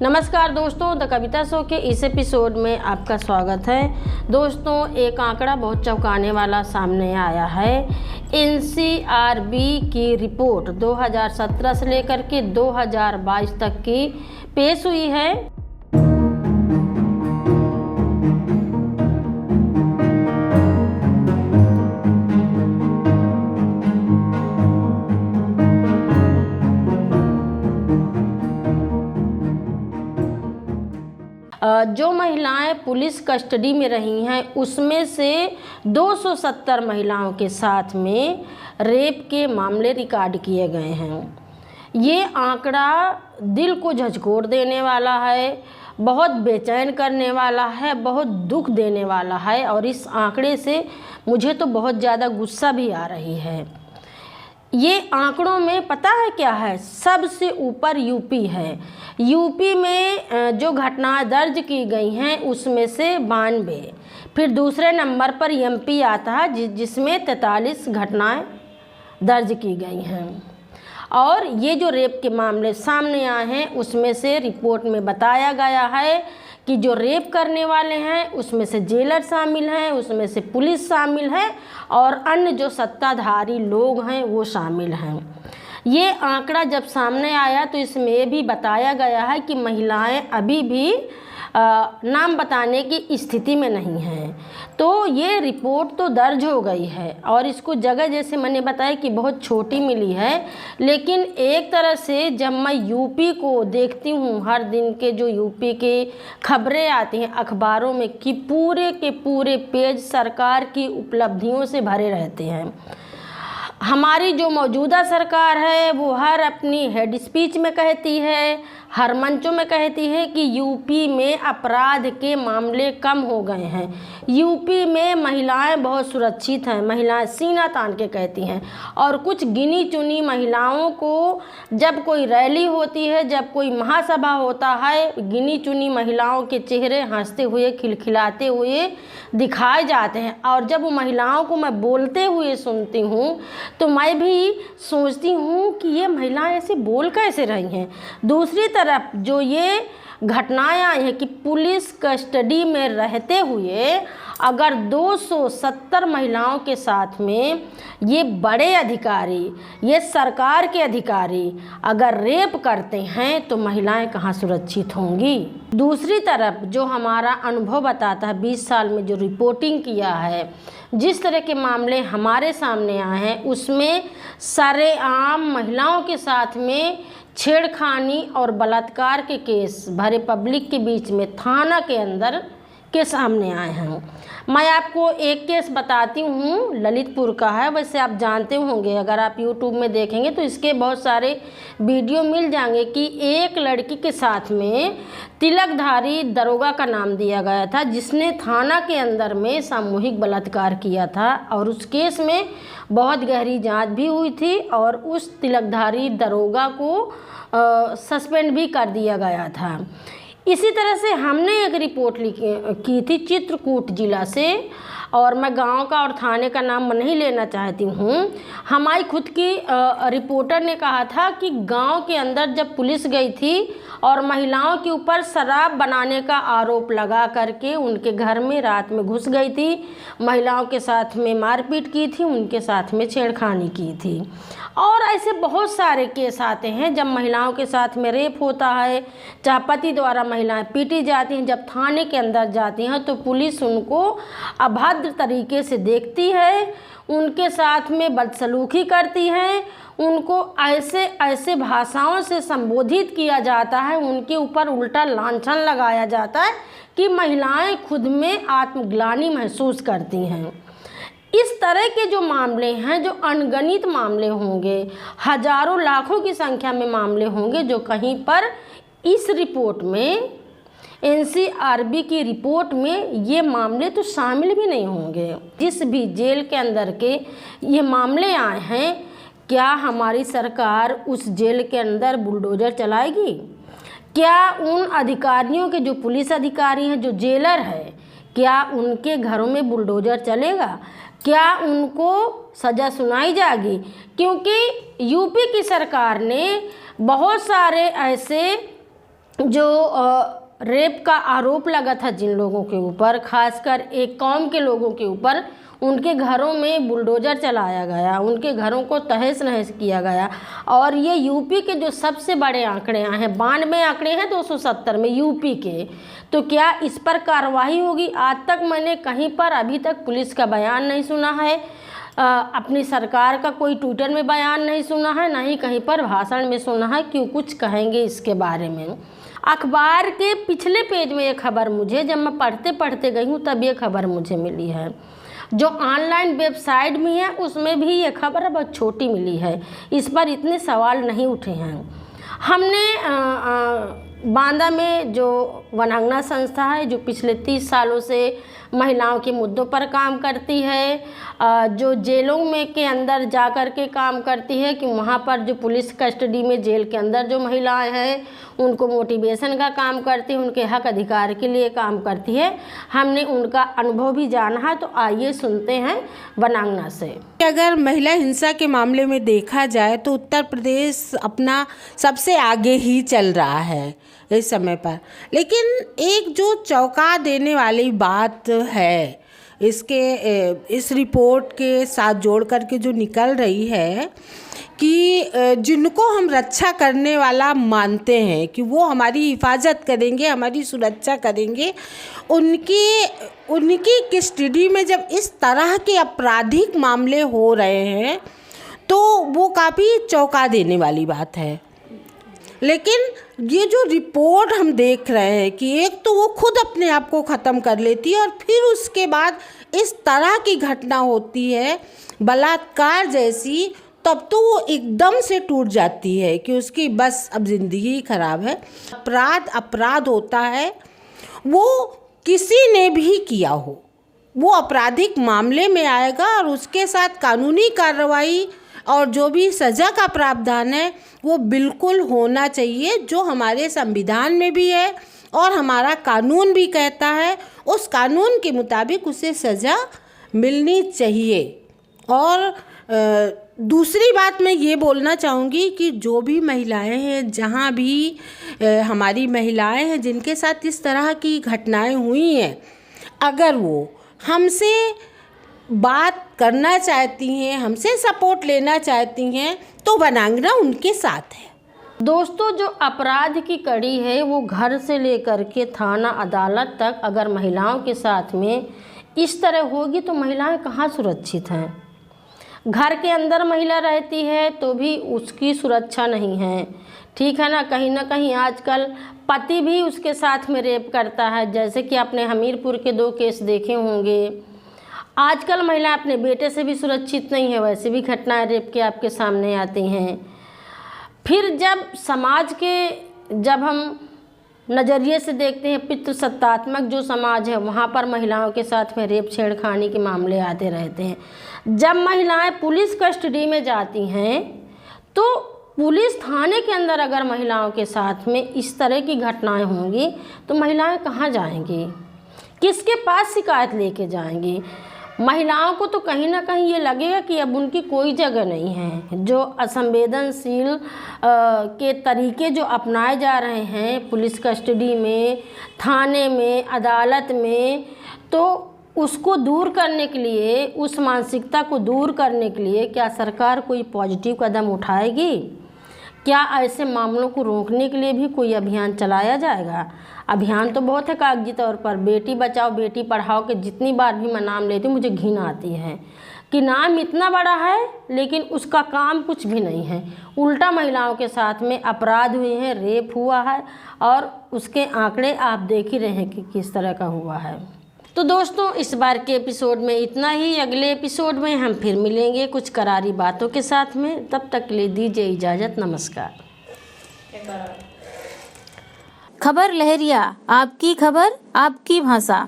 नमस्कार दोस्तों, the Kavita show के इस एपिसोड में आपका स्वागत है। दोस्तों, एक आंकड़ा बहुत चौंकाने वाला सामने आया है। एनसीआरबी की रिपोर्ट 2017 से लेकर के 2022 तक की पेश हुई है। जो महिलाएं पुलिस कस्टडी में रही हैं उसमें से 270 महिलाओं के साथ में रेप के मामले रिकॉर्ड किए गए हैं। ये आंकड़ा दिल को झकझोर देने वाला है, बहुत बेचैन करने वाला है, बहुत दुख देने वाला है और इस आंकड़े से मुझे तो बहुत ज़्यादा गुस्सा भी आ रही है। ये आंकड़ों में पता है क्या है? सबसे ऊपर यूपी है। यूपी में जो घटनाएं दर्ज की गई हैं उसमें से 92, फिर दूसरे नंबर पर एमपी आता है जिसमें 43 घटनाएं दर्ज की गई हैं। और ये जो रेप के मामले सामने आए हैं उसमें से रिपोर्ट में बताया गया है कि जो रेप करने वाले हैं उसमें से जेलर शामिल हैं, उसमें से पुलिस शामिल है और अन्य जो सत्ताधारी लोग हैं वो शामिल हैं। ये आंकड़ा जब सामने आया तो इसमें ये भी बताया गया है कि महिलाएं अभी भी नाम बताने की स्थिति में नहीं हैं। तो ये रिपोर्ट तो दर्ज हो गई है और इसको जगह जैसे मैंने बताया कि बहुत छोटी मिली है, लेकिन एक तरह से जब मैं यूपी को देखती हूँ, हर दिन के जो यूपी के खबरें आती हैं अखबारों में कि पूरे के पूरे पेज सरकार की उपलब्धियों से भरे रहते हैं। हमारी जो मौजूदा सरकार है वो हर अपनी हेड स्पीच में कहती है, हर मंचों में कहती है कि यूपी में अपराध के मामले कम हो गए हैं, यूपी में महिलाएं बहुत सुरक्षित हैं, महिलाएं सीना तान के कहती हैं। और कुछ गिनी चुनी महिलाओं को जब कोई रैली होती है, जब कोई महासभा होता है, गिनी चुनी महिलाओं के चेहरे हंसते हुए खिलखिलाते हुए दिखाए जाते हैं। और जब वो महिलाओं को मैं बोलते हुए सुनती हूँ तो मैं भी सोचती हूँ कि ये महिलाएं ऐसे बोल कैसे रही हैं। दूसरी तरफ जो ये घटनाएं आई हैं कि पुलिस कस्टडी में रहते हुए अगर 270 महिलाओं के साथ में ये बड़े अधिकारी, ये सरकार के अधिकारी अगर रेप करते हैं तो महिलाएं कहाँ सुरक्षित होंगी। दूसरी तरफ जो हमारा अनुभव बताता है, 20 साल में जो रिपोर्टिंग किया है, जिस तरह के मामले हमारे सामने आए हैं उसमें सरेआम महिलाओं के साथ में छेड़खानी और बलात्कार के केस भरे पब्लिक के बीच में थाना के अंदर के सामने आए हैं। मैं आपको एक केस बताती हूँ, ललितपुर का है। वैसे आप जानते होंगे, अगर आप यूट्यूब में देखेंगे तो इसके बहुत सारे वीडियो मिल जाएंगे कि एक लड़की के साथ में तिलकधारी दरोगा का नाम दिया गया था जिसने थाना के अंदर में सामूहिक बलात्कार किया था और उस केस में बहुत गहरी जांच भी हुई थी और उस तिलकधारी दरोगा को सस्पेंड भी कर दिया गया था। इसी तरह से हमने एक रिपोर्ट की थी चित्रकूट ज़िला से, और मैं गांव का और थाने का नाम नहीं लेना चाहती हूँ। हमारी खुद की रिपोर्टर ने कहा था कि गांव के अंदर जब पुलिस गई थी और महिलाओं के ऊपर शराब बनाने का आरोप लगा करके उनके घर में रात में घुस गई थी, महिलाओं के साथ में मारपीट की थी, उनके साथ में छेड़खानी की थी। और ऐसे बहुत सारे केस आते हैं जब महिलाओं के साथ में रेप होता है, चाहे पति द्वारा महिलाएं पीटी जाती हैं, जब थाने के अंदर जाती हैं तो पुलिस उनको अभद्र तरीके से देखती है, उनके साथ में बदसलूकी करती है, उनको ऐसे ऐसे भाषाओं से संबोधित किया जाता है, उनके ऊपर उल्टा लांछन लगाया जाता है कि महिलाएं खुद में आत्मग्लानि महसूस करती हैं। इस तरह के जो मामले हैं, जो अनगिनत मामले होंगे, हजारों लाखों की संख्या में मामले होंगे जो कहीं पर इस रिपोर्ट में, एनसीआरबी की रिपोर्ट में ये मामले तो शामिल भी नहीं होंगे। जिस भी जेल के अंदर के ये मामले आए हैं, क्या हमारी सरकार उस जेल के अंदर बुलडोजर चलाएगी? क्या उन अधिकारियों के, जो पुलिस अधिकारी हैं, जो जेलर है, क्या उनके घरों में बुलडोजर चलेगा? क्या उनको सज़ा सुनाई जाएगी? क्योंकि यूपी की सरकार ने बहुत सारे ऐसे जो रेप का आरोप लगा था जिन लोगों के ऊपर, खासकर एक कौम के लोगों के ऊपर, उनके घरों में बुलडोज़र चलाया गया, उनके घरों को तहस नहस किया गया। और ये यूपी के जो सबसे बड़े आंकड़े आए हैं, 92 आंकड़े हैं 270 में यूपी के, तो क्या इस पर कार्रवाई होगी? आज तक मैंने कहीं पर अभी तक पुलिस का बयान नहीं सुना है, अपनी सरकार का कोई ट्विटर में बयान नहीं सुना है, ना ही कहीं पर भाषण में सुना है क्यों कुछ कहेंगे इसके बारे में। अखबार के पिछले पेज में ये खबर मुझे, जब मैं पढ़ते पढ़ते गई हूँ तब ये खबर मुझे मिली है। जो ऑनलाइन वेबसाइट भी है उसमें भी ये खबर बहुत छोटी मिली है, इस पर इतने सवाल नहीं उठे हैं। हमने बांदा में जो वनांगना संस्था है, जो पिछले 30 सालों से महिलाओं के मुद्दों पर काम करती है, जो जेलों में के अंदर जा कर के काम करती है कि वहाँ पर जो पुलिस कस्टडी में जेल के अंदर जो महिलाएं हैं उनको मोटिवेशन का काम करती है, उनके हक अधिकार के लिए काम करती है। हमने उनका अनुभव भी जाना है, तो आइए सुनते हैं वनांगना से। अगर महिला हिंसा के मामले में देखा जाए तो उत्तर प्रदेश अपना सबसे आगे ही चल रहा है इस समय पर, लेकिन एक जो चौंका देने वाली बात है इस रिपोर्ट के साथ जोड़ करके जो निकल रही है कि जिनको हम रक्षा करने वाला मानते हैं कि वो हमारी हिफाजत करेंगे, हमारी सुरक्षा करेंगे, उनकी कस्टडी में जब इस तरह के आपराधिक मामले हो रहे हैं तो वो काफ़ी चौंका देने वाली बात है। लेकिन ये जो रिपोर्ट हम देख रहे हैं कि एक तो वो खुद अपने आप को ख़त्म कर लेती है और फिर उसके बाद इस तरह की घटना होती है बलात्कार जैसी, तब तो वो एकदम से टूट जाती है कि उसकी बस अब ज़िंदगी ही ख़राब है। अपराध होता है, वो किसी ने भी किया हो वो आपराधिक मामले में आएगा और उसके साथ कानूनी कार्रवाई और जो भी सज़ा का प्रावधान है वो बिल्कुल होना चाहिए, जो हमारे संविधान में भी है और हमारा कानून भी कहता है। उस कानून के मुताबिक उसे सज़ा मिलनी चाहिए। और दूसरी बात मैं ये बोलना चाहूँगी कि जो भी महिलाएं हैं, जहाँ भी हमारी महिलाएं हैं जिनके साथ इस तरह की घटनाएं हुई हैं, अगर वो हमसे बात करना चाहती हैं, हमसे सपोर्ट लेना चाहती हैं, तो वनांगना उनके साथ है। दोस्तों, जो अपराध की कड़ी है वो घर से लेकर के थाना अदालत तक अगर महिलाओं के साथ में इस तरह होगी तो महिलाएं कहाँ सुरक्षित हैं। घर के अंदर महिला रहती है तो भी उसकी सुरक्षा नहीं है, ठीक है ना। कहीं आजकल पति भी उसके साथ में रेप करता है, जैसे कि आपने हमीरपुर के 2 केस देखे होंगे। आजकल महिला अपने बेटे से भी सुरक्षित नहीं है, वैसे भी घटनाएं रेप के आपके सामने आती हैं। फिर जब समाज के जब हम नज़रिए से देखते हैं, पितृसत्तात्मक जो समाज है वहाँ पर महिलाओं के साथ में रेप छेड़खानी के मामले आते रहते हैं। जब महिलाएं पुलिस कस्टडी में जाती हैं तो पुलिस थाने के अंदर अगर महिलाओं के साथ में इस तरह की घटनाएं होंगी तो महिलाएं कहाँ जाएंगी, किसके पास शिकायत लेके जाएंगी। महिलाओं को तो कहीं ना कहीं ये लगेगा कि अब उनकी कोई जगह नहीं है। जो असंवेदनशील के तरीके जो अपनाए जा रहे हैं पुलिस कस्टडी में, थाने में, अदालत में, तो उसको दूर करने के लिए, उस मानसिकता को दूर करने के लिए क्या सरकार कोई पॉजिटिव कदम उठाएगी? क्या ऐसे मामलों को रोकने के लिए भी कोई अभियान चलाया जाएगा? अभियान तो बहुत है कागजी तौर पर, बेटी बचाओ बेटी पढ़ाओ के जितनी बार भी मैं नाम लेती हूँ मुझे घिन आती है कि नाम इतना बड़ा है लेकिन उसका काम कुछ भी नहीं है। उल्टा महिलाओं के साथ में अपराध हुए हैं, रेप हुआ है और उसके आंकड़े आप देख ही रहे हैं कि किस तरह का हुआ है। तो दोस्तों, इस बार के एपिसोड में इतना ही। अगले एपिसोड में हम फिर मिलेंगे कुछ करारी बातों के साथ में। तब तक के लिए दीजिए इजाज़त। नमस्कार। खबर लहरिया, आपकी खबर आपकी भाषा।